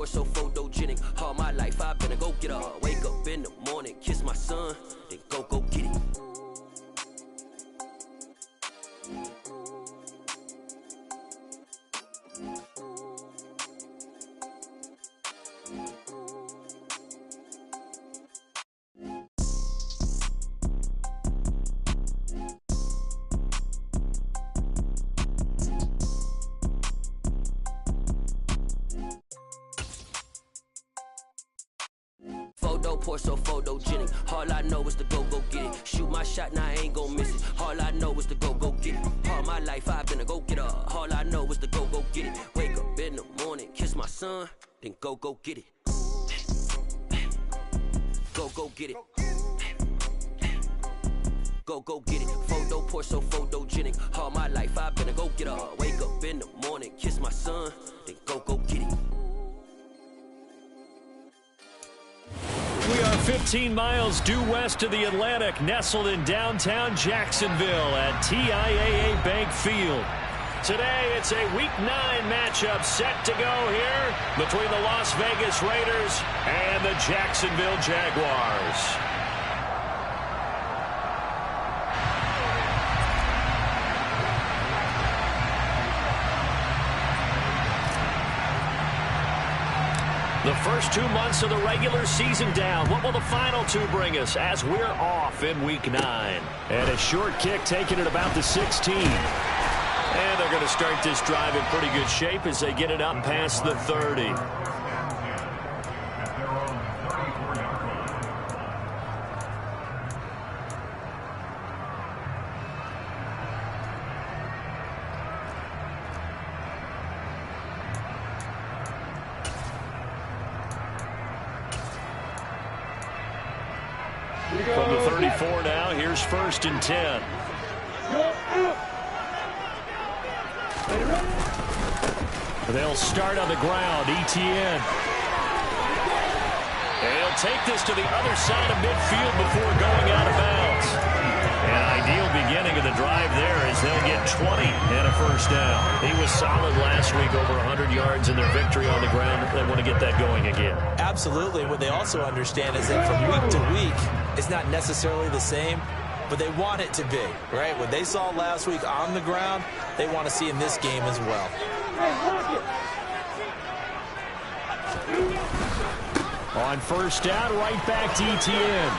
So photogenic, all my life I've been a go-getter. Wake up in the morning, kiss my son, then go get it. Pour so photogenic. All I know is to go get it. Shoot my shot, now I ain't gon' miss it. All I know is to go get it. All my life I've been a go-getter. All I know is to go get it. Wake up in the morning, kiss my son, then go get it. Go get it. Go get it. Photo pour so photogenic. All my life I've been a go-getter. Wake up in the morning, kiss my son, then go get it. We are 15 miles due west of the Atlantic, nestled in downtown Jacksonville at TIAA Bank Field. Today, it's a Week 9 matchup set to go here between the Las Vegas Raiders and the Jacksonville Jaguars. The first 2 months of the regular season down. What will the final 2 bring us as we're off in Week 9? And a short kick taken at about the 16. And they're going to start this drive in pretty good shape as they get it up past the 30. From the 34 now, here's 1st and 10. They'll start on the ground. ETN. They'll take this to the other side of midfield before going out of bounds. An ideal beginning of the drive there as they'll get 20 and a first down. He was solid last week, over 100 yards in their victory on the ground. They want to get that going again. Absolutely. What they also understand is that from week to week, it's not necessarily the same, but they want it to be, right? What they saw last week on the ground, they want to see in this game as well. On first down, right back to ETN.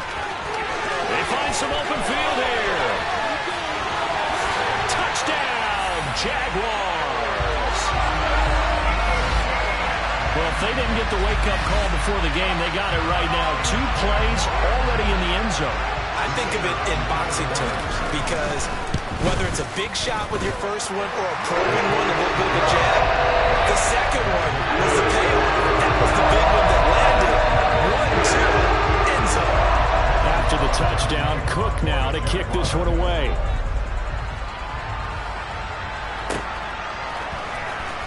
They find some open field here. Touchdown, Jaguars. Well, if they didn't get the wake-up call before the game, they got it right now. 2 plays already in the end zone. I think of it in boxing terms because whether it's a big shot with your first one or a probing one, a little bit of a jab, the second one was the payoff. That was the big one that landed. 1-2, end zone. After the touchdown, Cook now to kick this one away.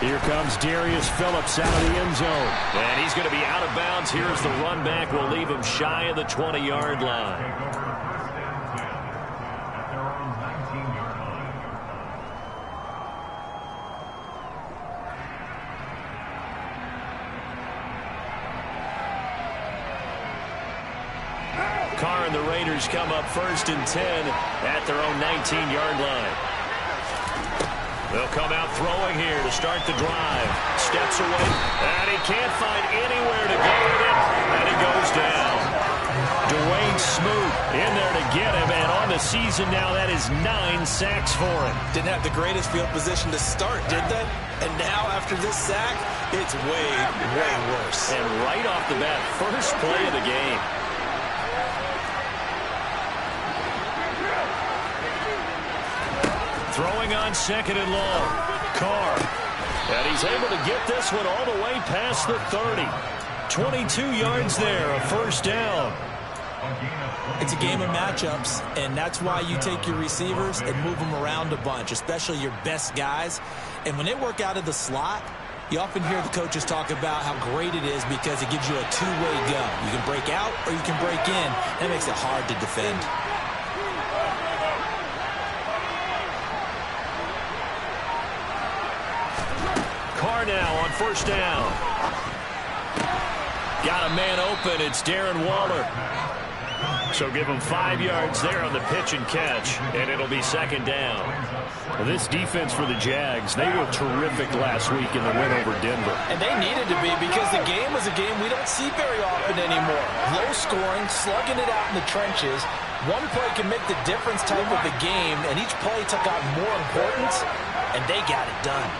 Here comes Darius Phillips out of the end zone. And he's going to be out of bounds. Here's the run back. We'll leave him shy of the 20-yard line. Carr and the Raiders come up 1st and 10 at their own 19-yard line. They'll come out throwing here to start the drive. Steps away, and he can't find anywhere to go with it, and he goes down. Dwayne Smoot in there to get him, and on the season now, that is 9 sacks for him. Didn't have the greatest field position to start, did they? And now, after this sack, it's way, way worse. And right off the bat, first play of the game. Throwing on 2nd and long. Carr. And he's able to get this one all the way past the 30. 22 yards there, a first down. It's a game of matchups, and that's why you take your receivers and move them around a bunch, especially your best guys. And when they work out of the slot, you often hear the coaches talk about how great it is because it gives you a two-way go. You can break out or you can break in. That makes it hard to defend. Carr now on first down. Got a man open. It's Darren Waller. So give him 5 yards there on the pitch and catch, and it'll be second down. Well, this defense for the Jags, they were terrific last week in the win over Denver. And they needed to be because the game was a game we don't see very often anymore. Low scoring, slugging it out in the trenches. One play can make the difference type of the game, and each play took on more importance, and they got it done.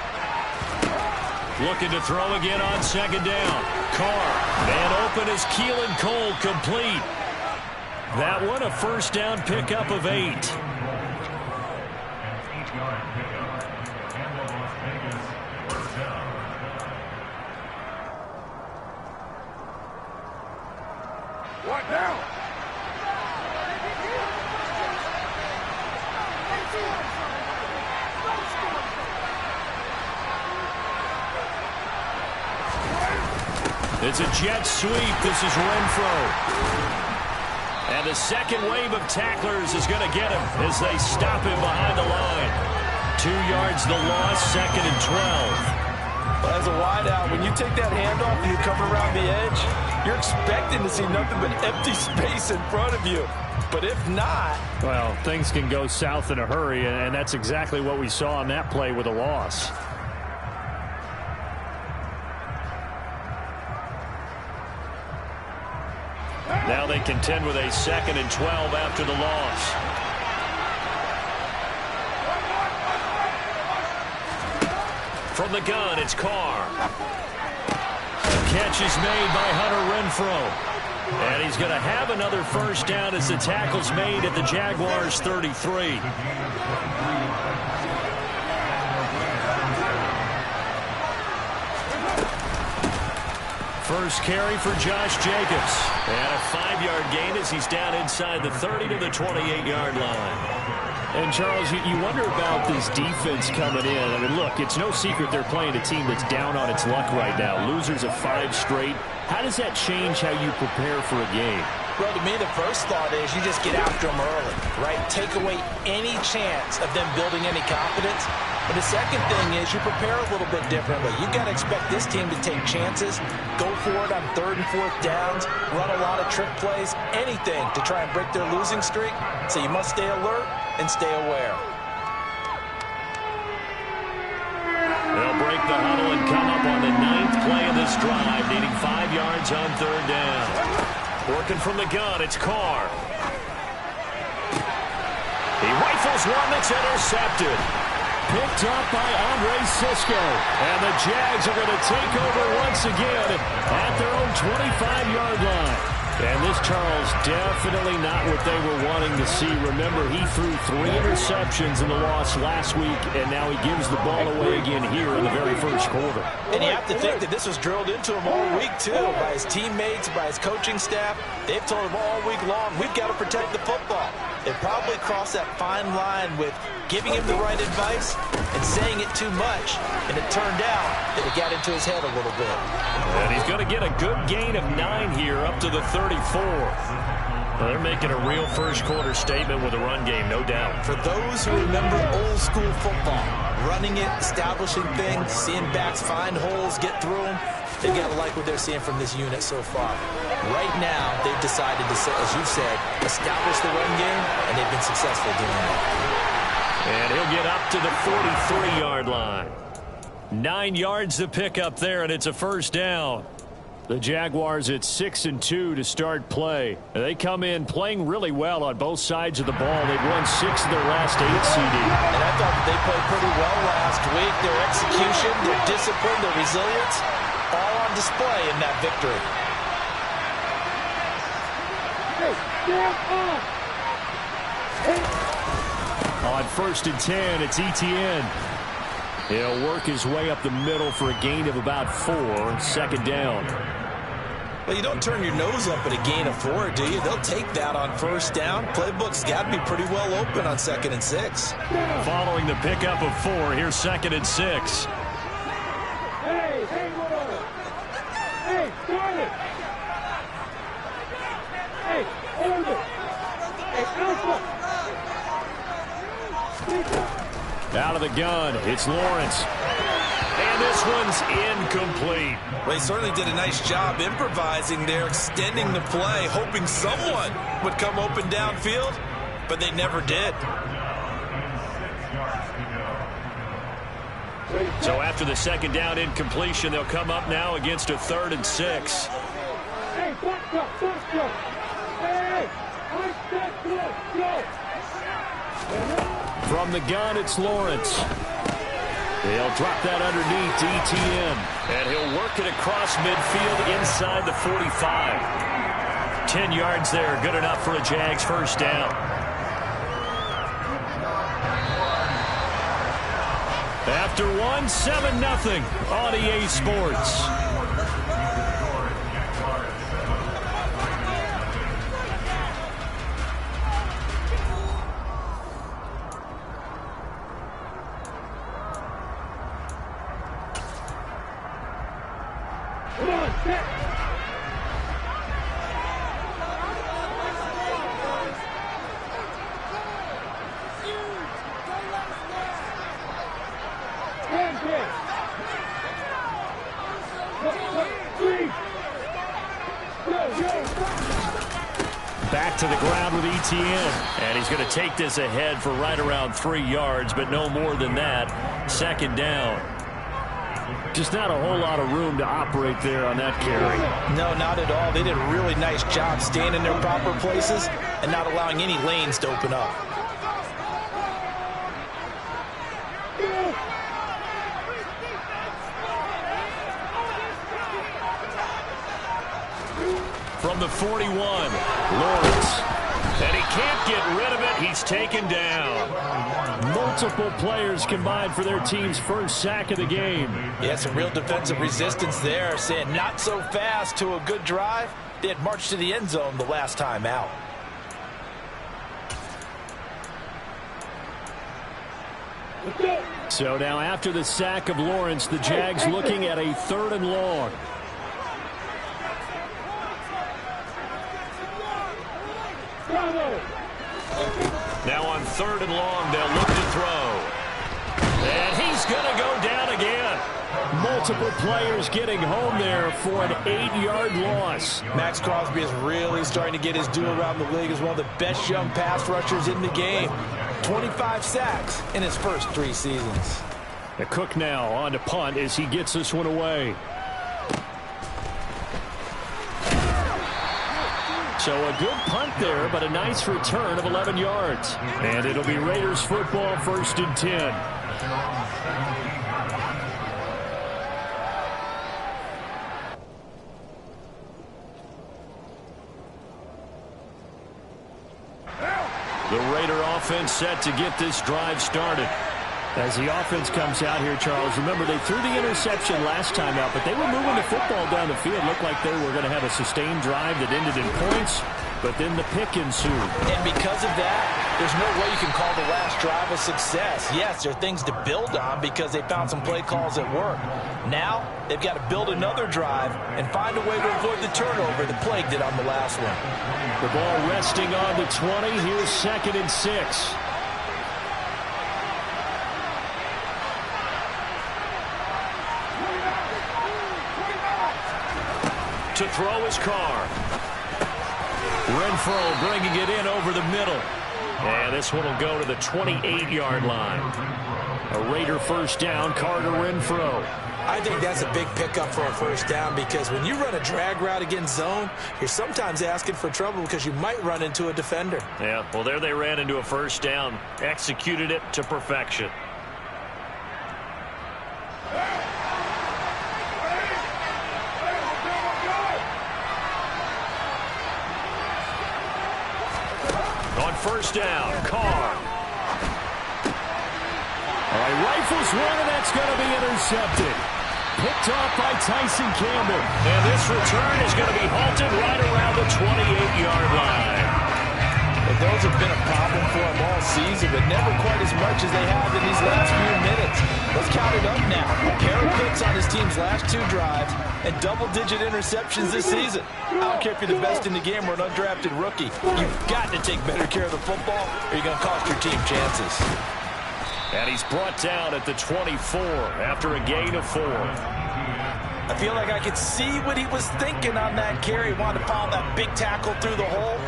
Looking to throw again on second down. Carr, man open is Keelan Cole, complete. That one a first down pickup of 8. What now? It's a jet sweep. This is Renfro. And the second wave of tacklers is going to get him as they stop him behind the line. 2 yards the loss, second and 12. Well, as a wideout, when you take that handoff and you come around the edge, you're expecting to see nothing but empty space in front of you. But if not... Well, things can go south in a hurry, and that's exactly what we saw on that play with a loss. Now they contend with a second and 12 after the loss. From the gun, it's Carr. Catch is made by Hunter Renfro. And he's going to have another first down as the tackle's made at the Jaguars' 33. First carry for Josh Jacobs. And a 5-yard gain as he's down inside the 30 to the 28-yard line. And, Charles, you wonder about this defense coming in. I mean, look, it's no secret they're playing a team that's down on its luck right now. Losers of 5 straight. How does that change how you prepare for a game? Well, to me, the first thought is you just get after them early, right? Take away any chance of them building any confidence. But the second thing is you prepare a little bit differently. You got to expect this team to take chances, go for it on 3rd and 4th downs, run a lot of trick plays, anything to try and break their losing streak. So you must stay alert and stay aware. They'll break the huddle and come up on the 9th play of this drive, needing 5 yards on 3rd down. Working from the gun, it's Carr. He rifles one that's intercepted. Picked up by Andre Cisco. And the Jags are going to take over once again at their own 25-yard line. And this, Charles, definitely not what they were wanting to see. Remember, he threw 3 interceptions in the loss last week, and now he gives the ball away again here in the very first quarter. And you have to think that this was drilled into him all week, too, by his teammates, by his coaching staff. They've told him all week long, we've got to protect the football. They probably crossed that fine line with giving him the right advice and saying it too much, and it turned out that it got into his head a little bit. And he's going to get a good gain of 9 here up to the 34. Well, they're making a real first-quarter statement with a run game, no doubt. For those who remember old-school football, running it, establishing things, seeing backs find holes, get through them, they've got to like what they're seeing from this unit so far. Right now, they've decided to, as you said, establish the run game, and they've been successful doing that. And he'll get up to the 43-yard line. 9 yards to pick up there, and it's a first down. The Jaguars at 6-2 to start play. They come in playing really well on both sides of the ball. They've won 6 of their last 8, CD. And I thought that they played pretty well last week. Their execution, their discipline, their resilience, all on display in that victory. On 1st and 10, it's Etienne. He'll work his way up the middle for a gain of about 4, second down. Well, you don't turn your nose up at a gain of 4, do you? They'll take that on first down. Playbook's got to be pretty well open on 2nd and 6. Following the pickup of 4, here's 2nd and 6. Out of the gun, it's Lawrence. And this one's incomplete. Well, he certainly did a nice job improvising there, extending the play, hoping someone would come open downfield, but they never did. So after the second down incompletion, they'll come up now against a 3rd and 6. From the gun, it's Lawrence. They'll drop that underneath to ETN. And he'll work it across midfield inside the 45. 10 yards there, good enough for a Jags first down. After one, 7-0 on EA Sports. Back to the ground with ETN. And he's going to take this ahead for right around 3 yards, but no more than that. 2nd down. Just not a whole lot of room to operate there on that carry. No, not at all. They did a really nice job staying in their proper places and not allowing any lanes to open up. From the 41, Lawrence. And he can't get rid of it. He's taken down. Multiple players combined for their team's first sack of the game. Yeah, some real defensive resistance there, saying not so fast to a good drive. They had marched to the end zone the last time out. So now after the sack of Lawrence, the Jags looking at a 3rd and long. Now on 3rd and long, they'll look to throw. And he's going to go down again. Multiple players getting home there for an 8-yard loss. Max Crosby is really starting to get his due around the league as one of the best young pass rushers in the game. 25 sacks in his first 3 seasons. The Cook now on to punt as he gets this one away. So a good punt there, but a nice return of 11 yards. And it'll be Raiders football, 1st and 10. The Raider offense set to get this drive started. As the offense comes out here, Charles, remember they threw the interception last time out, but they were moving the football down the field. Looked like they were going to have a sustained drive that ended in points, but then the pick ensued. And because of that, there's no way you can call the last drive a success. Yes, there are things to build on because they found some play calls that work. Now, they've got to build another drive and find a way to avoid the turnover that plagued it on the last one. The ball resting on the 20. Here's 2nd and 6. To throw his Carr. Renfrow bringing it in over the middle. And this one will go to the 28-yard line. A Raider first down, Carter Renfrow. I think that's a big pickup for a first down because when you run a drag route against zone, you're sometimes asking for trouble because you might run into a defender. Yeah, well, there they ran into a first down. Executed it to perfection. On first down, Carr. All right, rifles one, and that's going to be intercepted. Picked off by Tyson Campbell. And this return is going to be halted right around the 28-yard line. And those have been a problem for him all season, but never quite as much as they have in these last few minutes. Let's count it up now. A pair of picks on his team's last 2 drives and double-digit interceptions this season. I don't care if you're the best in the game or an undrafted rookie. You've got to take better care of the football or you're going to cost your team chances. And he's brought down at the 24 after a gain of 4. I feel like I could see what he was thinking on that carry. Wanted to follow that big tackle through the hole.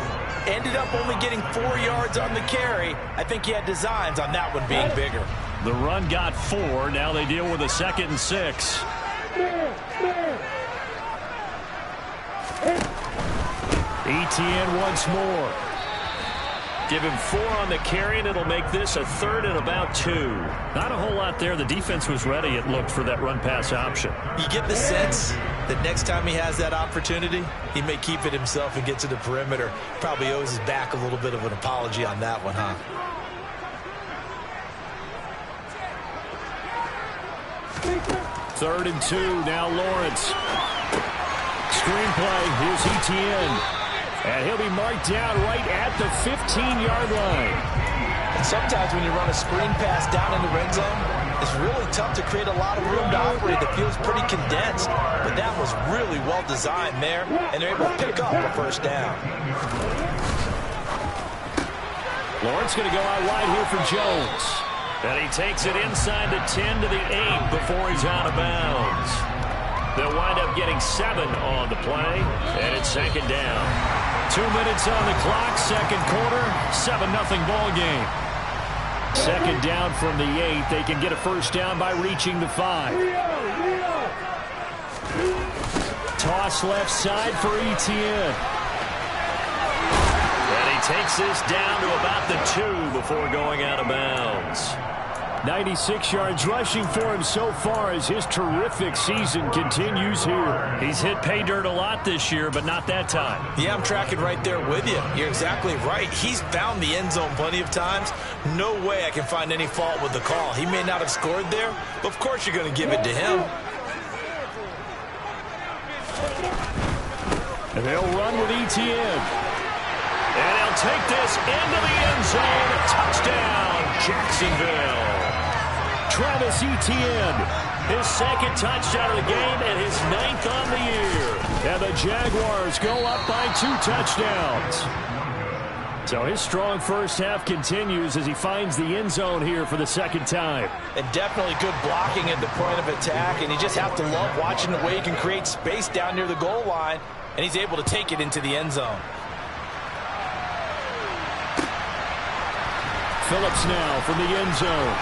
Ended up only getting 4 yards on the carry. I think he had designs on that one being bigger. The run got 4. Now they deal with a 2nd and 6. Etienne once more. Give him 4 on the carry, and it'll make this a 3rd and about 2. Not a whole lot there. The defense was ready, it looked, for that run-pass option. You get the sense that next time he has that opportunity, he may keep it himself and get to the perimeter. Probably owes his back a little bit of an apology on that one, huh? Third and 2, now Lawrence. Screenplay, here's Etienne. And he'll be marked down right at the 15-yard line. And sometimes when you run a screen pass down in the red zone, it's really tough to create a lot of room to operate. It feels pretty condensed. But that was really well designed there, and they're able to pick up a first down. Lawrence going to go out wide here for Jones. And he takes it inside the 10 to the 8 before he's out of bounds. They'll wind up getting 7 on the play, and it's 2nd down. 2 minutes on the clock, second quarter, 7-0 ball game. 2nd down from the 8. They can get a first down by reaching the 5. Toss left side for Etienne. And he takes this down to about the 2 before going out of bounds. 96 yards rushing for him so far as his terrific season continues here. He's hit pay dirt a lot this year, but not that time. Yeah, I'm tracking right there with you. You're exactly right. He's found the end zone plenty of times. No way I can find any fault with the call. He may not have scored there, but of course you're going to give it to him. And they'll run with Etienne. And he'll take this into the end zone. Touchdown, Jacksonville. Travis Etienne, his 2nd touchdown of the game and his 9th on the year. And the Jaguars go up by 2 touchdowns. So his strong first half continues as he finds the end zone here for the 2nd time. And definitely good blocking at the point of attack, and you just have to love watching the way he can create space down near the goal line, and he's able to take it into the end zone. Phillips now from the end zone.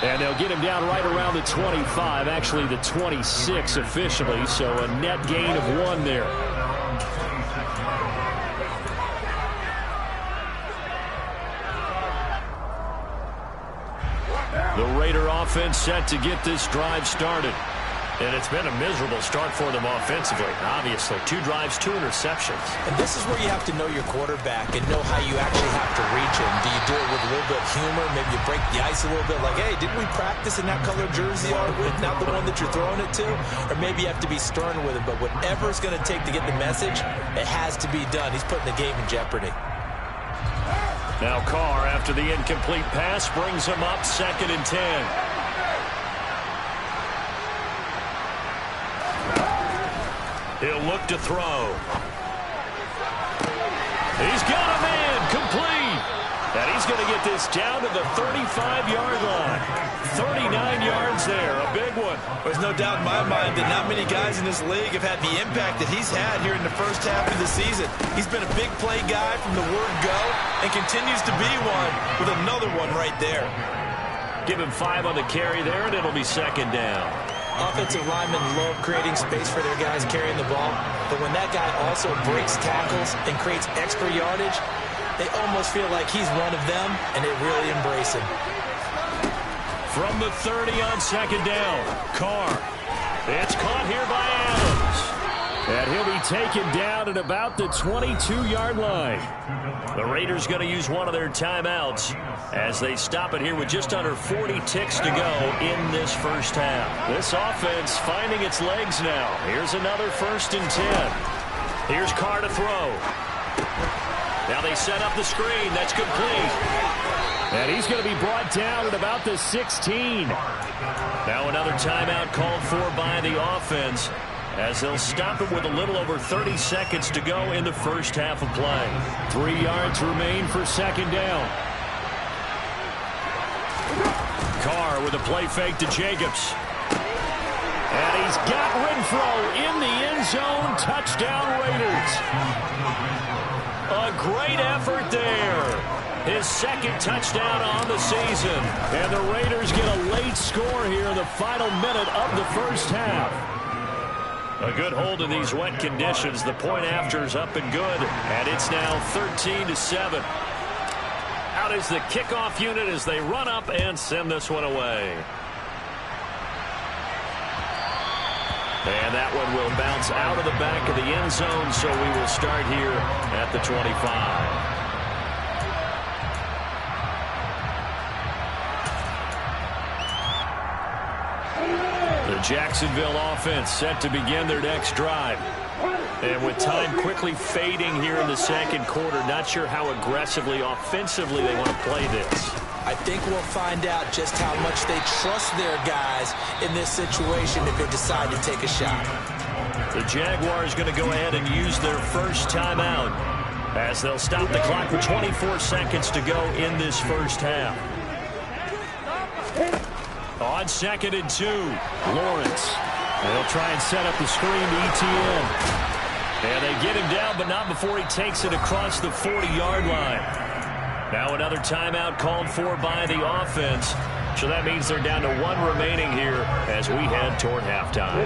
And they'll get him down right around the 25, actually the 26 officially, so a net gain of 1 there. The Raider offense set to get this drive started. And it's been a miserable start for them offensively, obviously. 2 drives, 2 interceptions. And this is where you have to know your quarterback and know how you actually have to reach him. Do you do it with a little bit of humor? Maybe you break the ice a little bit like, hey, didn't we practice in that color jersey with not the one that you're throwing it to? Or maybe you have to be stern with it. But whatever it's going to take to get the message, it has to be done. He's putting the game in jeopardy. Now Carr, after the incomplete pass, brings him up 2nd and 10. He'll look to throw. He's got a man complete. And he's going to get this down to the 35-yard line. 39 yards there, a big one. There's no doubt in my mind that not many guys in this league have had the impact that he's had here in the first half of the season. He's been a big play guy from the word go and continues to be one with another one right there. Give him 5 on the carry there, and it'll be 2nd down. Offensive linemen love creating space for their guys carrying the ball, but when that guy also breaks tackles and creates extra yardage, they almost feel like he's one of them, and they really embrace him. From the 30 on 2nd down, Carr. It's caught here by Adams. And he'll be taken down at about the 22-yard line. The Raiders going to use one of their timeouts as they stop it here with just under 40 ticks to go in this first half. This offense finding its legs now. Here's another 1st and 10. Here's Carr to throw. Now they set up the screen. That's complete. And he's going to be brought down at about the 16. Now another timeout called for by the offense as they'll stop it with a little over 30 seconds to go in the first half of play. 3 yards remain for 2nd down. Carr with a play fake to Jacobs. And he's got Renfro in the end zone. Touchdown, Raiders. A great effort there. His second touchdown on the season. And the Raiders get a late score here in the final minute of the first half. A good hold in these wet conditions. The point after's up and good. And it's now 13-7. Out is the kickoff unit as they run up and send this one away. And that one will bounce out of the back of the end zone, so we will start here at the 25. The Jacksonville offense set to begin their next drive. And with time quickly fading here in the second quarter, not sure how aggressively, offensively they want to play this. I think we'll find out just how much they trust their guys in this situation if they decide to take a shot. The Jaguars going to go ahead and use their first timeout as they'll stop the clock with 24 seconds to go in this first half. On 2nd and 2, Lawrence. They'll try and set up the screen to ETN. And they get him down, but not before he takes it across the 40-yard line. Now another timeout called for by the offense. So that means they're down to one remaining here as we head toward halftime.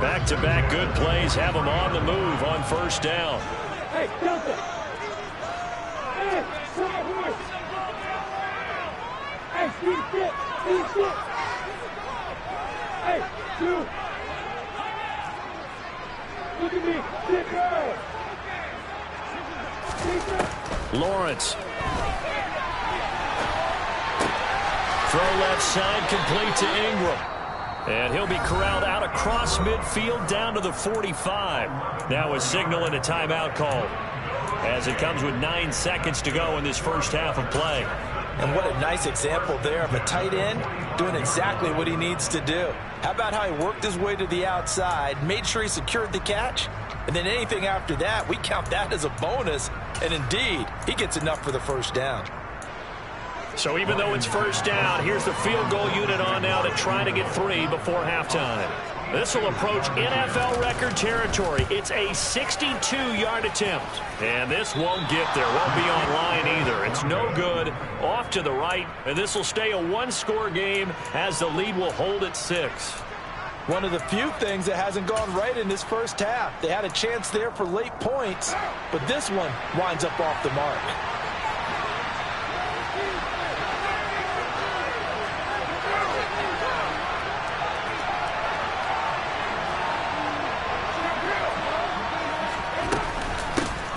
Back-to-back good plays have them on the move on first down. Hey, Delta! Hey, hey, speed fit! Hey, two! Look at me! Sit down! Lawrence. Throw left side, complete to Ingram. And he'll be corralled out across midfield down to the 45. Now a signal and a timeout call as it comes with 9 seconds to go in this first half of play. And what a nice example there of a tight end doing exactly what he needs to do. How about how he worked his way to the outside, made sure he secured the catch, and then anything after that, we count that as a bonus. And indeed, he gets enough for the first down. So even though it's first down, here's the field goal unit on now to try to get 3 before halftime. This will approach NFL record territory. It's a 62-yard attempt. And this won't get there. Won't be on line either. It's no good. Off to the right. And this will stay a one-score game as the lead will hold at 6. One of the few things that hasn't gone right in this first half. They had a chance there for late points, but this one winds up off the mark.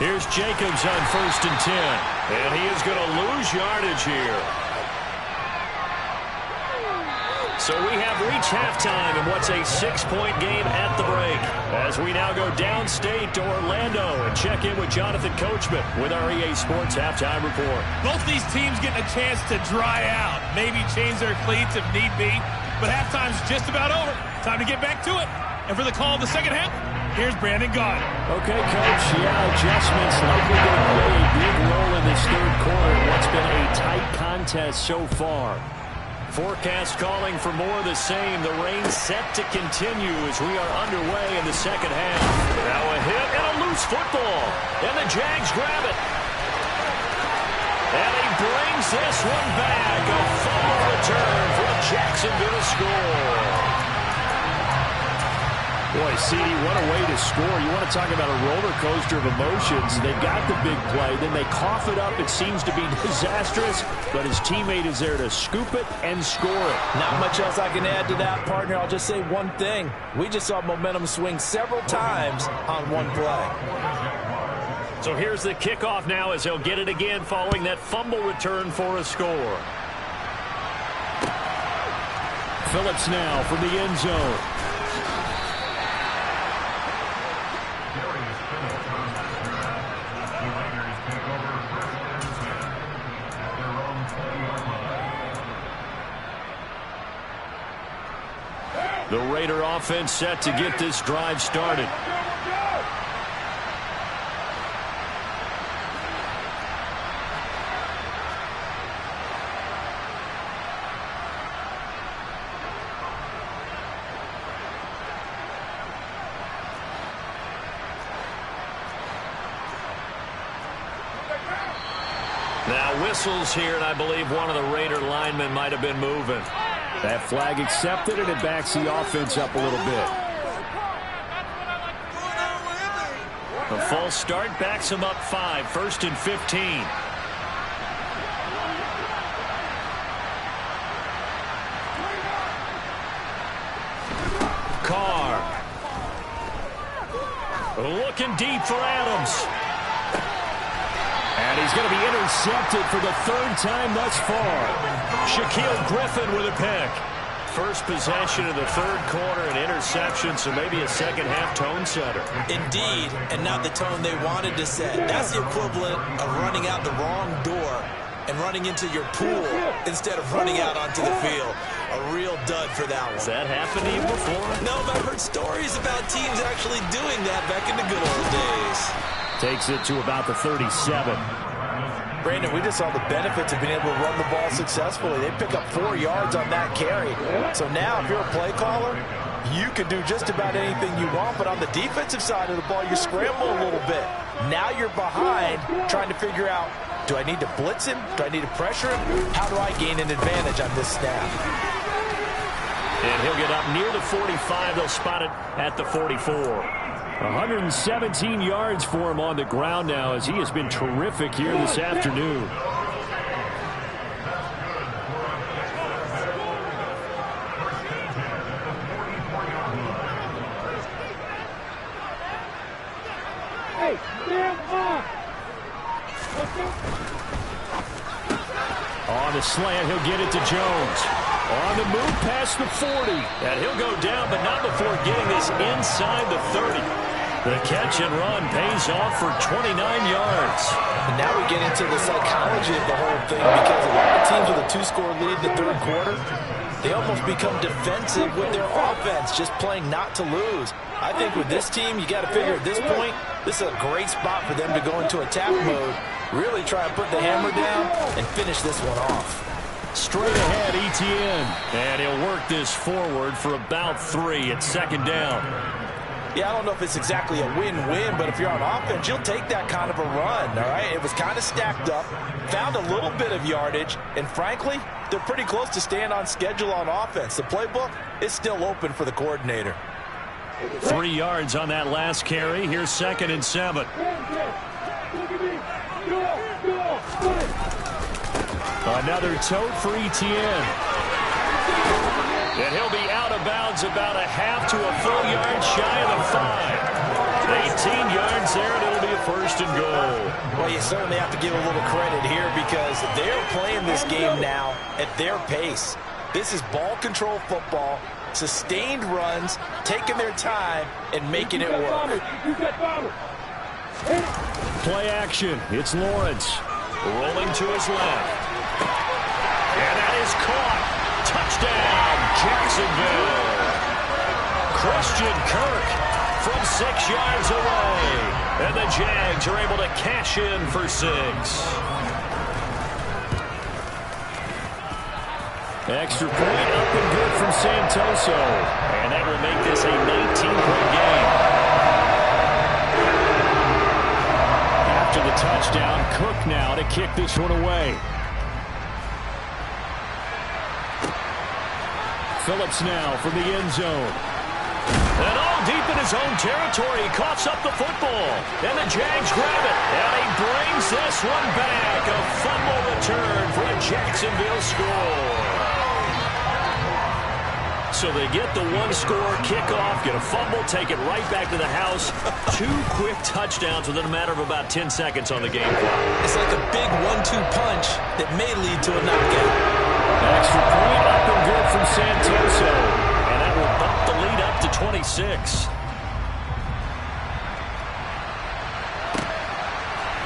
Here's Jacobs on 1st and 10. And he is going to lose yardage here. So we have reached halftime in what's a 6-point game at the break. As we now go downstate to Orlando and check in with Jonathan Coachman with our EA Sports Halftime Report. Both these teams getting a chance to dry out. Maybe change their cleats if need be. But halftime's just about over. Time to get back to it. And for the call of the second half, here's Brandon Gaudin. Okay, Coach. Yeah, adjustments likely going to play a big role in this third quarter in what's been a tight contest so far. Forecast calling for more of the same. The rain set to continue as we are underway in the second half. Now a hit and a loose football. And the Jags grab it. And he brings this one back. A fumble return for a Jacksonville score. Boy, CD, what a way to score. You want to talk about a roller coaster of emotions. They got the big play, then they cough it up. It seems to be disastrous, but his teammate is there to scoop it and score it. Not much else I can add to that, partner. I'll just say one thing. We just saw momentum swing several times on one play. So here's the kickoff now as he'll get it again following that fumble return for a score. Phillips now from the end zone. The Raider offense set to get this drive started. Now whistles here, and I believe one of the Raider linemen might have been moving. That flag accepted, and it backs the offense up a little bit. The false start backs him up 5, 1st and 15. Carr. Looking deep for Adams. And he's going to be intercepted for the 3rd time thus far. Shaquill Griffin with a pick. First possession of the 3rd quarter, an interception, so maybe a second-half tone setter. Indeed, and not the tone they wanted to set. That's the equivalent of running out the wrong door and running into your pool instead of running out onto the field. A real dud for that one. Has that happened to you before? No, but I've heard stories about teams actually doing that back in the good old days. Takes it to about the 37. Brandon, we just saw the benefits of being able to run the ball successfully. They pick up 4 yards on that carry. So now, if you're a play caller, you can do just about anything you want. But on the defensive side of the ball, you scramble a little bit. Now you're behind, trying to figure out, do I need to blitz him? Do I need to pressure him? How do I gain an advantage on this snap? And he'll get up near the 45. They'll spot it at the 44. 117 yards for him on the ground now, as he has been terrific here this afternoon. Hey, stand up! On the slant, he'll get it to Jones. On the move past the 40. And he'll go down, but not before getting this inside the 30. The catch and run pays off for 29 yards. And now we get into the psychology of the whole thing, because a lot of teams with a 2-score lead in the 3rd quarter, they almost become defensive with their offense, just playing not to lose. I think with this team, you got to figure at this point, this is a great spot for them to go into attack mode, really try and put the hammer down and finish this one off. Straight ahead, Etienne. And he'll work this forward for about 3 at 2nd down. Yeah, I don't know if it's exactly a win-win, but if you're on offense, you'll take that kind of a run, all right? It was kind of stacked up, found a little bit of yardage, and frankly, they're pretty close to staying on schedule on offense. The playbook is still open for the coordinator. 3 yards on that last carry. Here's 2nd and 7. Another tote for Etienne. And he'll be out of bounds about a half to a full yard shy of the 5. 18 yards there, and it'll be a 1st and goal. Well, you certainly have to give a little credit here, because they're playing this game now at their pace. This is ball control football, sustained runs, taking their time, and making it work. Play action. It's Lawrence. Rolling to his left. And that is caught. Touchdown, Jacksonville. Christian Kirk from 6 yards away. And the Jags are able to cash in for 6. Extra point up and good from Santoso. And that will make this a 19-point game. After the touchdown, Cook now to kick this one away. Phillips now from the end zone. And all deep in his own territory, he coughs up the football. And the Jags grab it. And he brings this one back. A fumble return for a Jacksonville score. So they get the 1-score kickoff, get a fumble, take it right back to the house. 2 quick touchdowns within a matter of about 10 seconds on the game clock. It's like a big 1-2 punch that may lead to a knockout. Extra point up and good from Santoso. And that will bump the lead up to 26.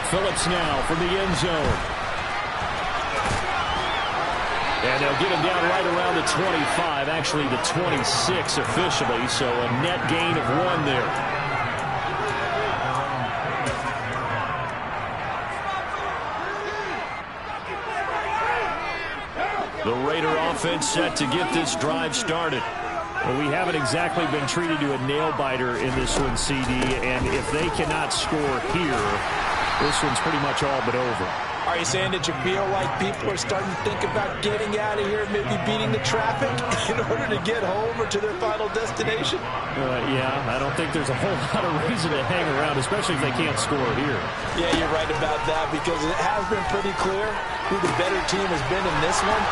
Phillips now from the end zone. And they'll get him down right around the 25, actually the 26 officially, so a net gain of 1 there. The Raider offense set to get this drive started. Well, we haven't exactly been treated to a nail-biter in this one, CD, and if they cannot score here, this one's pretty much all but over. All Are you saying that you feel like people are starting to think about getting out of here, maybe beating the traffic in order to get home or to their final destination? Yeah, I don't think there's a whole lot of reason to hang around, especially if they can't score here. Yeah, you're right about that, because it has been pretty clear who the better team has been in this one.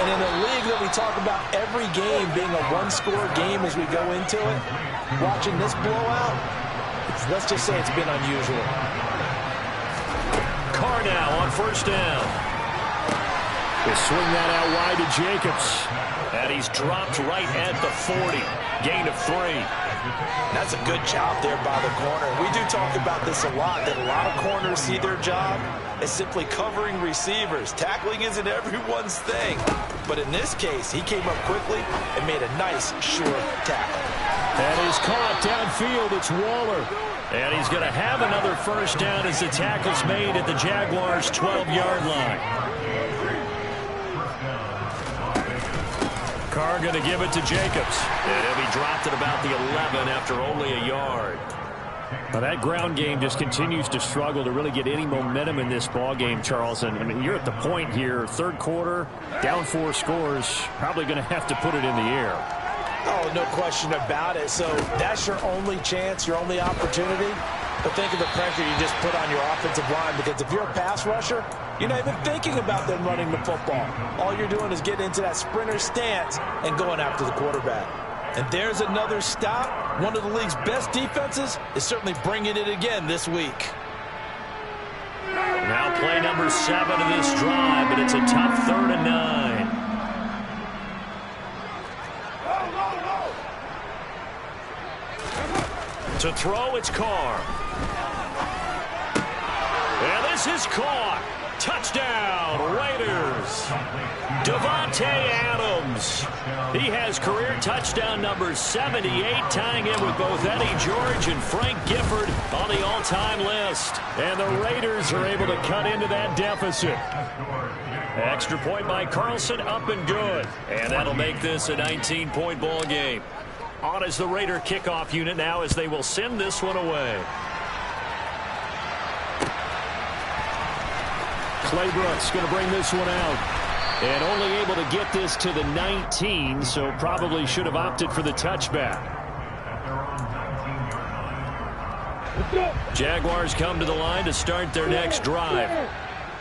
And in a league that we talk about every game being a one-score game as we go into it, watching this blowout, let's just say it's been unusual. Carr now on first down. We'll swing that out wide to Jacobs. And he's dropped right at the 40. Gain of 3. That's a good job there by the corner. We do talk about this a lot, that a lot of corners see their job as simply covering receivers. Tackling isn't everyone's thing. But in this case, he came up quickly and made a nice, sure tackle. And he's caught downfield. It's Waller. And he's going to have another first down as the tackle's made at the Jaguars' 12-yard line. Carr going to give it to Jacobs. And he'll be dropped at about the 11 after only a yard. Well, that ground game just continues to struggle to really get any momentum in this ball game, Charles. And I mean, you're at the point here, third quarter, down 4 scores, probably going to have to put it in the air. Oh, no question about it. So that's your only chance, your only opportunity. But think of the pressure you just put on your offensive line, because if you're a pass rusher, you're not even thinking about them running the football. All you're doing is getting into that sprinter stance and going after the quarterback. And there's another stop. One of the league's best defenses is certainly bringing it again this week. Now play number 7 of this drive, but it's a tough 3rd and 9. To throw, it's Carr. And this is caught. Touchdown, Raiders. Davante Adams. He has career touchdown number 78, tying in with both Eddie George and Frank Gifford on the all-time list. And the Raiders are able to cut into that deficit. Extra point by Carlson, up and good. And that'll make this a 19-point ball game. On as the Raider kickoff unit now, as they will send this one away. Clay Brooks going to bring this one out. And only able to get this to the 19, so probably should have opted for the touchback. Jaguars come to the line to start their next drive.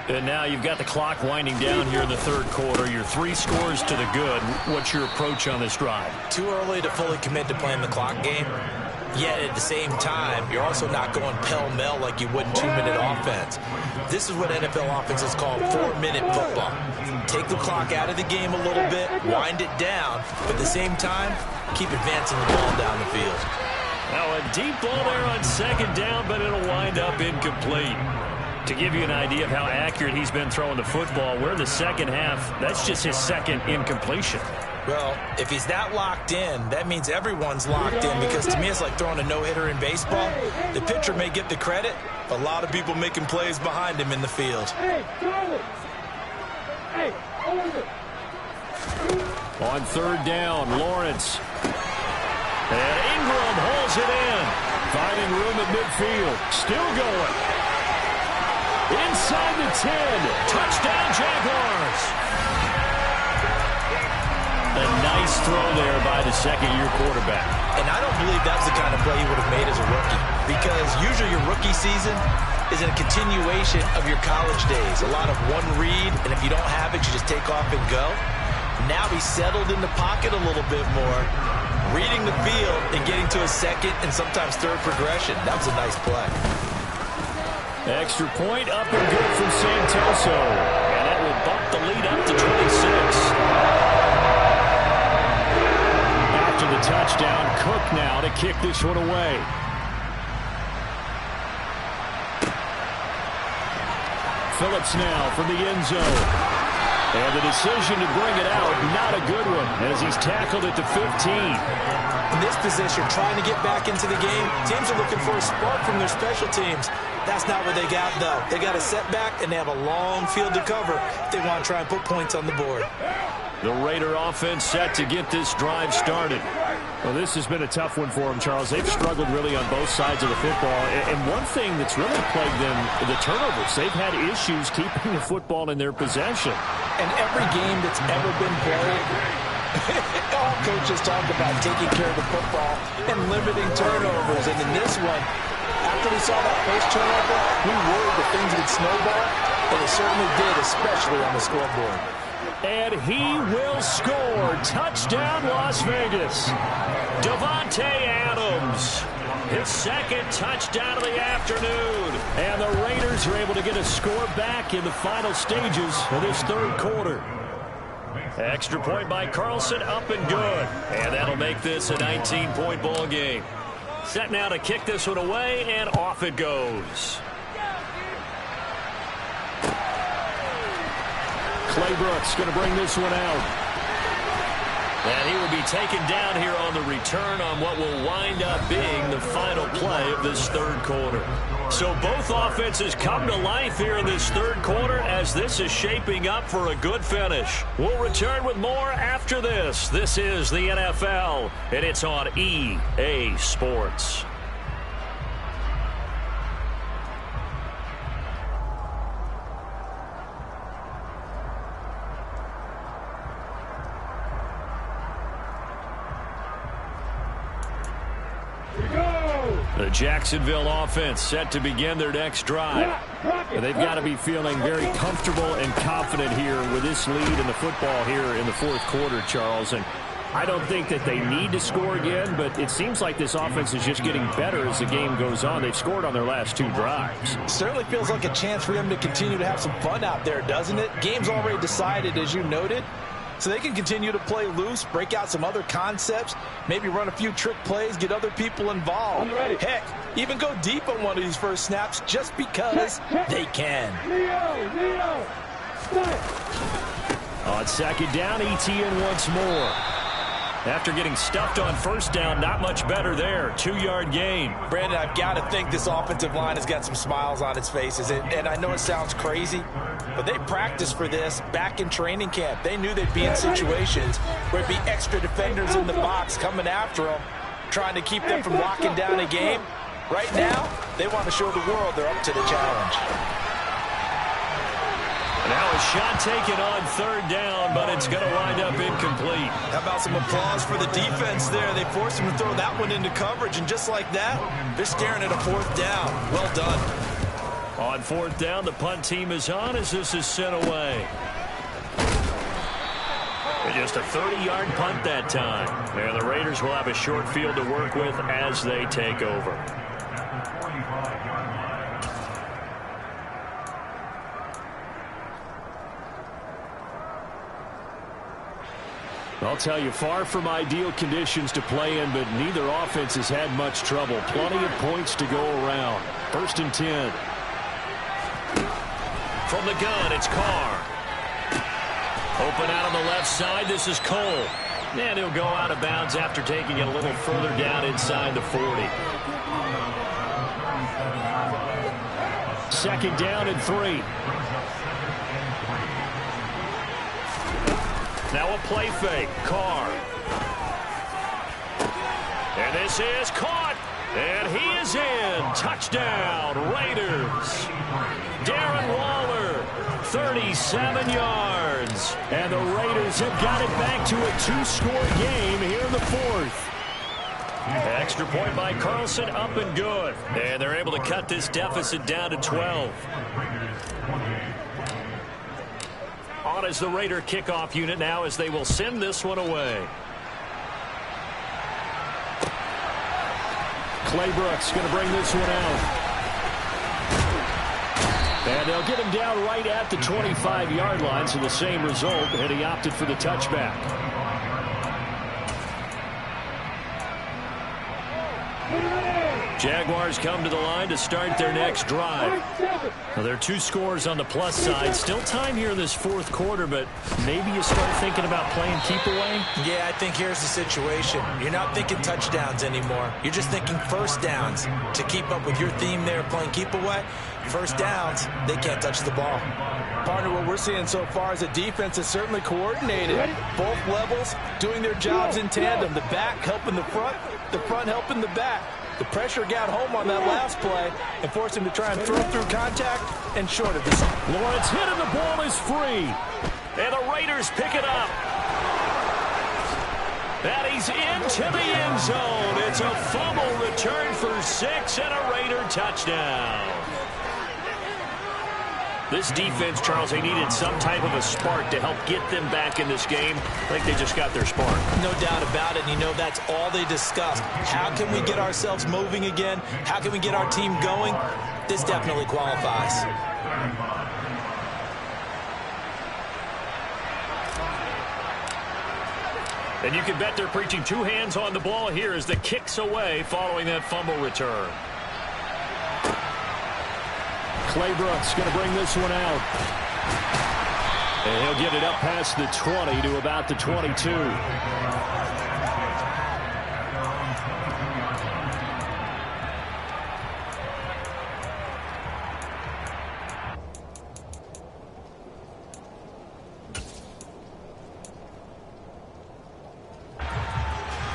And now you've got the clock winding down here in the third quarter. You're 3 scores to the good. What's your approach on this drive? Too early to fully commit to playing the clock game. Yet at the same time, you're also not going pell-mell like you would in 2-minute offense. This is what NFL offenses call 4-minute football. Take the clock out of the game a little bit, wind it down, but at the same time, keep advancing the ball down the field. Now a deep ball there on second down, but it'll wind up incomplete. To give you an idea of how accurate he's been throwing the football, we're in the second half. That's just his second incompletion. Well, if he's that locked in, that means everyone's locked in, because to me it's like throwing a no-hitter in baseball. The pitcher may get the credit, a lot of people making plays behind him in the field. On third down, Lawrence. And Ingram holds it in. Finding room at midfield. Still going. Inside the 10. Touchdown, Jaguars. A nice throw there by the second-year quarterback. And I don't believe that's the kind of play he would have made as a rookie, because usually your rookie season is a continuation of your college days. A lot of one read, and if you don't have it, you just take off and go. Now he's settled in the pocket a little bit more, reading the field and getting to a second and sometimes third progression. That was a nice play. Extra point up and good from Santoso. And that will bump the lead up to 26. After the touchdown, Cook now to kick this one away. Phillips now from the end zone. And the decision to bring it out, not a good one, as he's tackled at the 15. In this position, trying to get back into the game, teams are looking for a spark from their special teams. That's not what they got, though. They got a setback, and they have a long field to cover if they want to try and put points on the board. The Raider offense set to get this drive started. Well, this has been a tough one for them, Charles. They've struggled really on both sides of the football. And one thing that's really plagued them, the turnovers. They've had issues keeping the football in their possession. And every game that's ever been played, all coaches talk about taking care of the football and limiting turnovers. And in this one, after we saw that first turnover, we worried that things would snowball, and it certainly did, especially on the scoreboard. And he will score. Touchdown, Las Vegas. Davante Adams, his second touchdown of the afternoon. And the Raiders are able to get a score back in the final stages of this third quarter. Extra point by Carlson, up and good. And that'll make this a 19-point ball game. Set now to kick this one away, and off it goes. Clay Brooks going to bring this one out. And he will be taken down here on the return on what will wind up being the final play of this third quarter. So both offenses come to life here in this third quarter as this is shaping up for a good finish. We'll return with more after this. This is the NFL, and it's on EA Sports. The Jacksonville offense set to begin their next drive. They've got to be feeling very comfortable and confident here with this lead in the football here in the fourth quarter, Charles. And I don't think that they need to score again, but it seems like this offense is just getting better as the game goes on. They've scored on their last two drives. Certainly feels like a chance for them to continue to have some fun out there, doesn't it? Game's already decided, as you noted. So they can continue to play loose, break out some other concepts, maybe run a few trick plays, get other people involved. Heck, even go deep on one of these first snaps just because they can. On second down, ETN once more. After getting stuffed on first down, not much better there. 2-yard gain. Brandon, I've got to think this offensive line has got some smiles on its faces. And I know it sounds crazy, but they practiced for this back in training camp. They knew they'd be in situations where it'd be extra defenders in the box coming after them, trying to keep them from locking down a game. Right now, they want to show the world they're up to the challenge. Now a shot taken on third down, but it's going to wind up incomplete. How about some applause for the defense there? They forced him to throw that one into coverage, and just like that, they're staring at a fourth down. Well done. On fourth down, the punt team is on as this is sent away. And just a 30-yard punt that time. And the Raiders will have a short field to work with as they take over. I'll tell you, far from ideal conditions to play in, but neither offense has had much trouble. Plenty of points to go around. 1st and 10. From the gun, it's Carr. Open out on the left side, this is Cole. And he'll go out of bounds after taking it a little further down inside the 40. 2nd down and 3. Now a play fake. Carr. And this is caught. And he is in. Touchdown, Raiders. Darren Waller, 37 yards. And the Raiders have got it back to a 2-score game here in the fourth. Extra point by Carlson, up and good. And they're able to cut this deficit down to 12. On as the Raider kickoff unit now as they will send this one away. Clay Brooks going to bring this one out. And they'll get him down right at the 25-yard line, so the same result, and he opted for the touchback. Jaguars come to the line to start their next drive. Well, there are 2 scores on the plus side. Still time here in this fourth quarter, but maybe you start thinking about playing keep away? Yeah, I think here's the situation. You're not thinking touchdowns anymore. You're just thinking first downs. To keep up with your theme there, playing keep away, first downs, they can't touch the ball. Partner, what we're seeing so far is a defense is certainly coordinated. Both levels doing their jobs in tandem. The back helping the front helping the back. The pressure got home on that last play and forced him to try and throw through contact and short of this. Lawrence hit and the ball is free. And the Raiders pick it up. And he's into the end zone. It's a fumble return for 6 and a Raider touchdown. This defense, Charles, they needed some type of a spark to help get them back in this game. I think they just got their spark. No doubt about it. And you know that's all they discussed. How can we get ourselves moving again? How can we get our team going? This definitely qualifies. And you can bet they're preaching 2 hands on the ball here as the kick's away following that fumble return. Claybrook's going to bring this one out. And he'll get it up past the 20 to about the 22.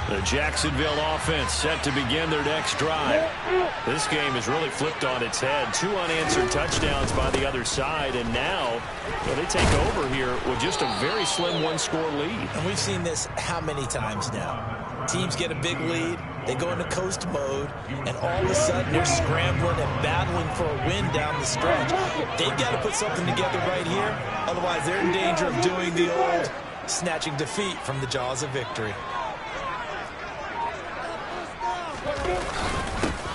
The Jacksonville offense set to begin their next drive. This game has really flipped on its head. 2 unanswered touchdowns by the other side, and now they take over here with just a very slim 1-score lead. And we've seen this how many times now? Teams get a big lead, they go into coast mode, and all of a sudden they're scrambling and battling for a win down the stretch. They've got to put something together right here, otherwise they're in danger of doing the old snatching defeat from the jaws of victory.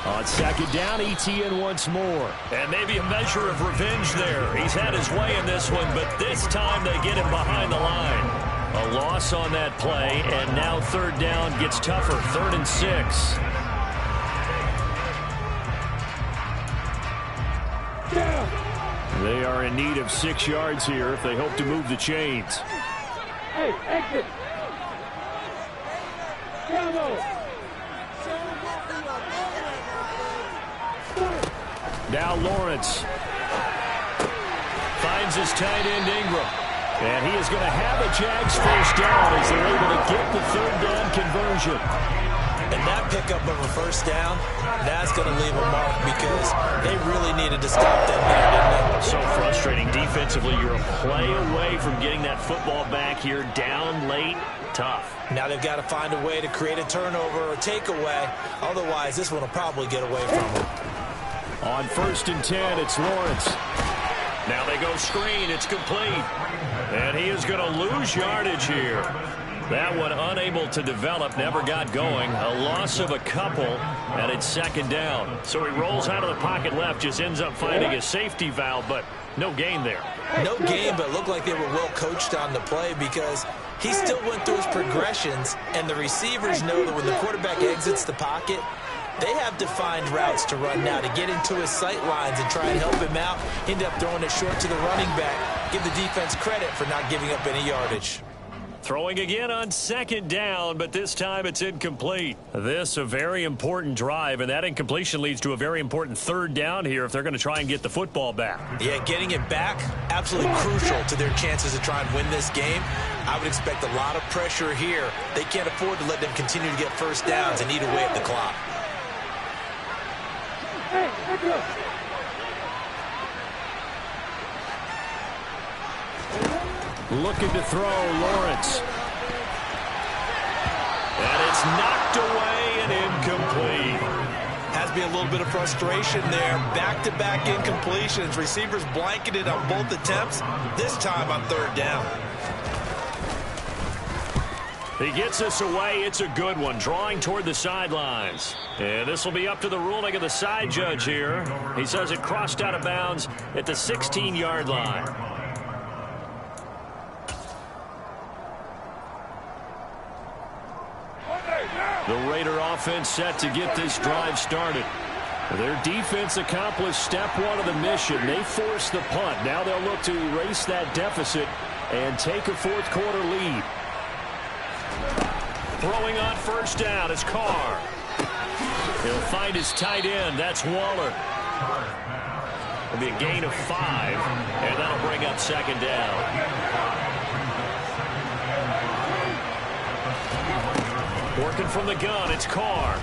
On second down, ETN once more. And maybe a measure of revenge there. He's had his way in this one, but this time they get him behind the line. A loss on that play, and now third down gets tougher. 3rd and 6. They are in need of 6 yards here if they hope to move the chains. Hey, exit. Now Lawrence finds his tight end Ingram. And he is going to have a Jags first down as they're able to get the 3rd down conversion. And that pickup of a first down, that's going to leave a mark because they really needed to stop them there, didn't they? So frustrating defensively. You're a play away from getting that football back here down late. Tough. Now they've got to find a way to create a turnover or takeaway. Otherwise, this one will probably get away from them. On 1st and 10, it's Lawrence. Now they go screen. It's complete. And he is going to lose yardage here. That one unable to develop, never got going. A loss of a couple, and it's 2nd down. So he rolls out of the pocket left, just ends up finding a safety valve, but no gain there. No gain, but looked like they were well coached on the play because he still went through his progressions, and the receivers know that when the quarterback exits the pocket, they have defined routes to run now to get into his sight lines and try and help him out. End up throwing it short to the running back. Give the defense credit for not giving up any yardage. Throwing again on 2nd down, but this time it's incomplete. This a very important drive, and that incompletion leads to a very important 3rd down here if they're going to try and get the football back. Yeah, getting it back, absolutely crucial to their chances to try and win this game. I would expect a lot of pressure here. They can't afford to let them continue to get first downs and eat away at the clock. Looking to throw, Lawrence. And it's knocked away and incomplete. Has been a little bit of frustration there. Back-to-back incompletions. Receivers blanketed on both attempts, this time on 3rd down. He gets us away. It's a good one. Drawing toward the sidelines. And this will be up to the ruling of the side judge here. He says it crossed out of bounds at the 16-yard line. The Raider offense set to get this drive started. Their defense accomplished step one of the mission. They forced the punt. Now they'll look to erase that deficit and take a fourth quarter lead. Throwing on first down is Carr. He'll find his tight end. That's Waller. It'll be a gain of 5, and that'll bring up second down. Working from the gun, it's Carr.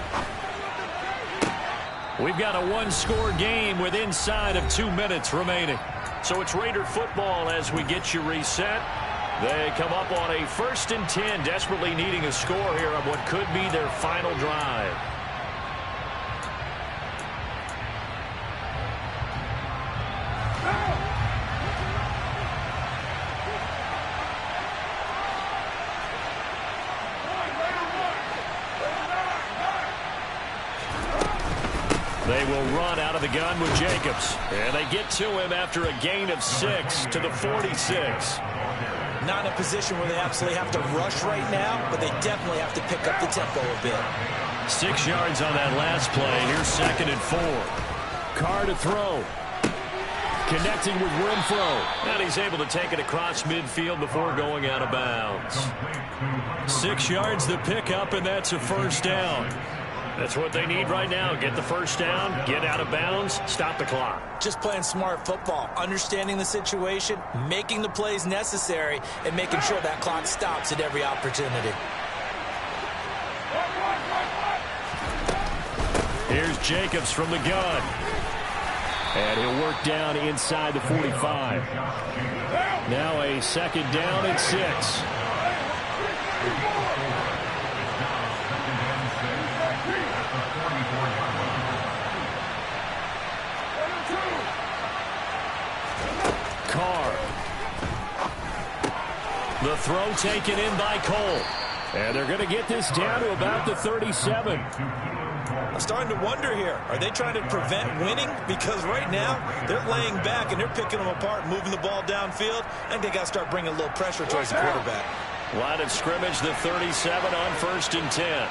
We've got a one-score game with inside of 2 minutes remaining. So it's Raider football as we get you reset. They come up on a 1st and 10, desperately needing a score here on what could be their final drive. They will run out of the gun with Jacobs. And they get to him after a gain of 6 to the 46. Not in a position where they absolutely have to rush right now, but they definitely have to pick up the tempo a bit. 6 yards on that last play. Here's 2nd and 4. Carr to throw. Connecting with Renfro. And he's able to take it across midfield before going out of bounds. 6 yards the pickup, and that's a first down. That's what they need right now. Get the first down, get out of bounds, stop the clock. Just playing smart football, understanding the situation, making the plays necessary, and making sure that clock stops at every opportunity. Here's Jacobs from the gun. And he'll work down inside the 45. Now a 2nd down and 6. Carr. The throw taken in by Cole. And they're going to get this down to about the 37. I'm starting to wonder here. Are they trying to prevent winning? Because right now, they're laying back and they're picking them apart, moving the ball downfield. I think they got to start bringing a little pressure towards the quarterback. Line of scrimmage, the 37 on 1st and 10.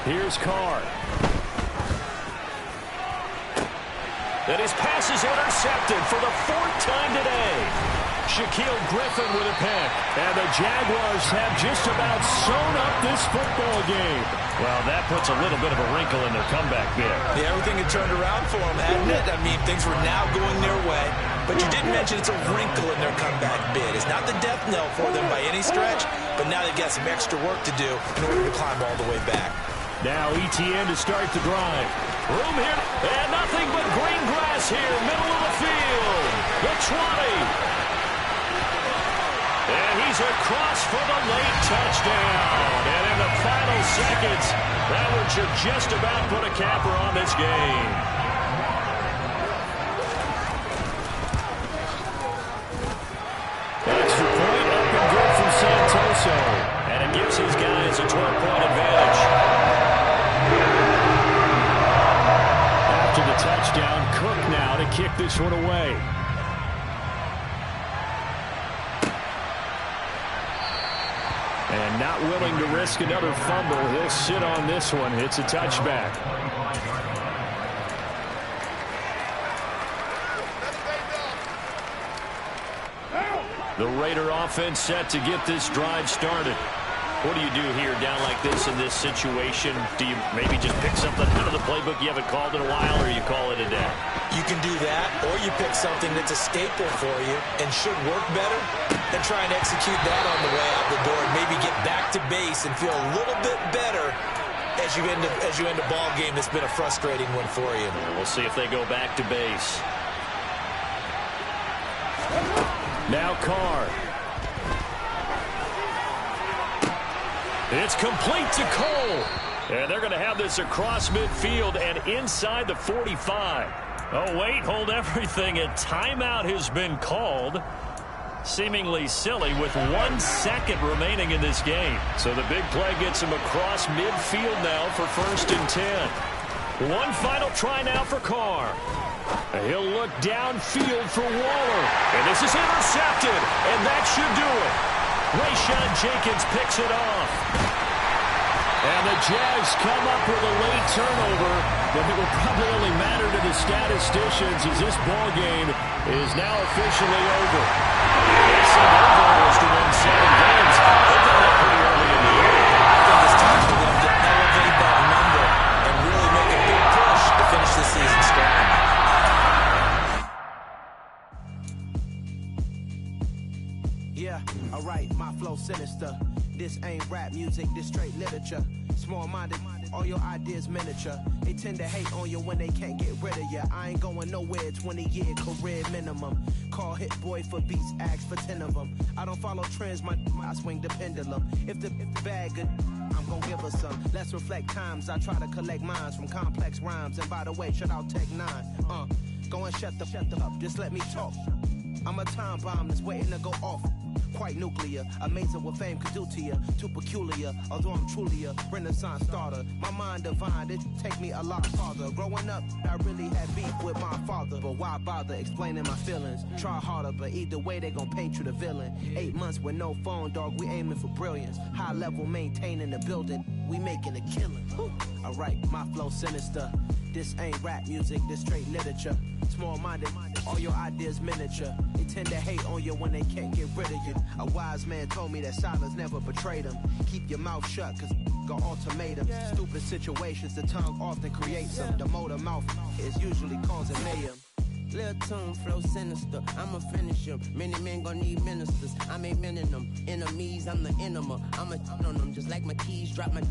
Here's Carr. And his pass is intercepted for the 4th time today. Shaquille Griffin with a pick. And the Jaguars have just about sewn up this football game. Well, that puts a little bit of a wrinkle in their comeback bid. Yeah, everything had turned around for them, hadn't it? I mean, things were now going their way. But you didn't mention it's a wrinkle in their comeback bid. It's not the death knell for them by any stretch, but now they've got some extra work to do in order to climb all the way back. Now ETN to start the drive. Room here, and nothing but green grass here, middle of the field. The 20. And he's across for the late touchdown. And in the final seconds, that one should just about put a capper on this game. Extra point up and good from Santoso. And it gives his guys a 12-point advantage. After the touchdown, Cook now to kick this one away. And not willing to risk another fumble. He'll sit on this one. It's a touchback. The Raider offense set to get this drive started. What do you do here down like this in this situation? Do you maybe just pick something out of the playbook you haven't called in a while, or you call it a day? You can do that, or you pick something that's a staple for you and should work better, and try and execute that on the way out the door and maybe get back to base and feel a little bit better as you end a ball game that's been a frustrating one for you. We'll see if they go back to base. Now Carr. It's complete to Cole. And they're going to have this across midfield and inside the 45. Oh, wait, hold everything. A timeout has been called. Seemingly silly with 1 second remaining in this game. So the big play gets him across midfield now for 1st and 10. One final try now for Carr. He'll look downfield for Waller. And this is intercepted. And that should do it. Rayshawn Jenkins picks it off. And the Jags come up with a late turnover, but it will probably only matter to the statisticians as this ball game is now officially over. Racing their goal is to win 7 games. They've done that pretty early in the year. I think it's time for them to elevate that number and really make a big push to finish the season strong. Yeah, alright, my flow sinister. This ain't rap music, this straight literature. Small-minded, all your ideas miniature. They tend to hate on you when they can't get rid of you. I ain't going nowhere, 20-year career minimum. Call Hit Boy for beats, ask for 10 of them. I don't follow trends, I swing the pendulum. If the bag good, I'm gon' give her some. Let's reflect times, I try to collect minds from complex rhymes. And by the way, shut out Tech 9. Go and shut the up, just let me talk. I'm a time bomb that's waiting to go off. Quite nuclear, amazing what fame could do to you. Too peculiar, although I'm truly a Renaissance starter. My mind divine, it take me a lot farther. Growing up, I really had beef with my father. But why bother explaining my feelings? Try harder, but either way they gon' paint you the villain. 8 months with no phone, dog, we aiming for brilliance. High level maintaining the building, we making a killing. Alright, my flow sinister. This ain't rap music, this straight literature. Small-minded, all your ideas miniature. They tend to hate on you when they can't get rid of you. A wise man told me that silence never betrayed him. Keep your mouth shut, cause got ultimatums. Stupid situations, the tongue often creates them. The motor mouth is usually causing mayhem. Lil' tune, flow sinister, I'ma finish him. Many men gon' need ministers, I'm a men in them. Enemies, I'm the enema, I'ma on them. Just like my keys, drop my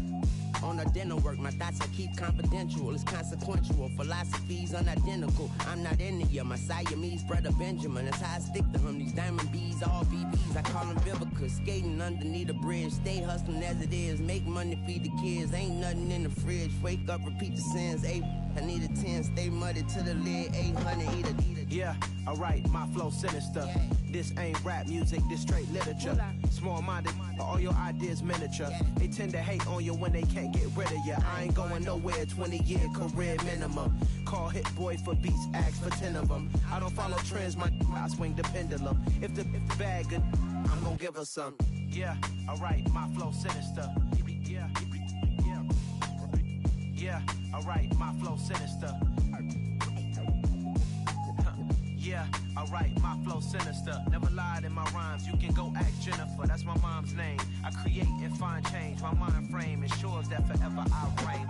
on a dinner work. My thoughts I keep confidential, it's consequential. Philosophies unidentical, I'm not into you. My Siamese brother Benjamin, that's how I stick to him. These diamond bees, all BBs, I call them Vivica. Skating underneath a bridge, stay hustling as it is. Make money, feed the kids, ain't nothing in the fridge. Wake up, repeat the sins, I need a 10, stay muddy to the lid, 800, eat a. Yeah, alright, my flow sinister. This ain't rap music, this straight literature. Small-minded, all your ideas miniature. They tend to hate on you when they can't get rid of you. I ain't going nowhere, 20-year career minimum. Call Hit Boy for beats, ask for 10 of them. I don't follow trends, I swing the pendulum. If the bag good, I'm gon' give her some. Yeah, alright, my flow sinister. Yeah, alright, my flow sinister. Yeah, alright, my flow sinister. Never lied in my rhymes, you can go ask Jennifer. That's my mom's name. I create and find change. My mind frame ensures that forever I reign.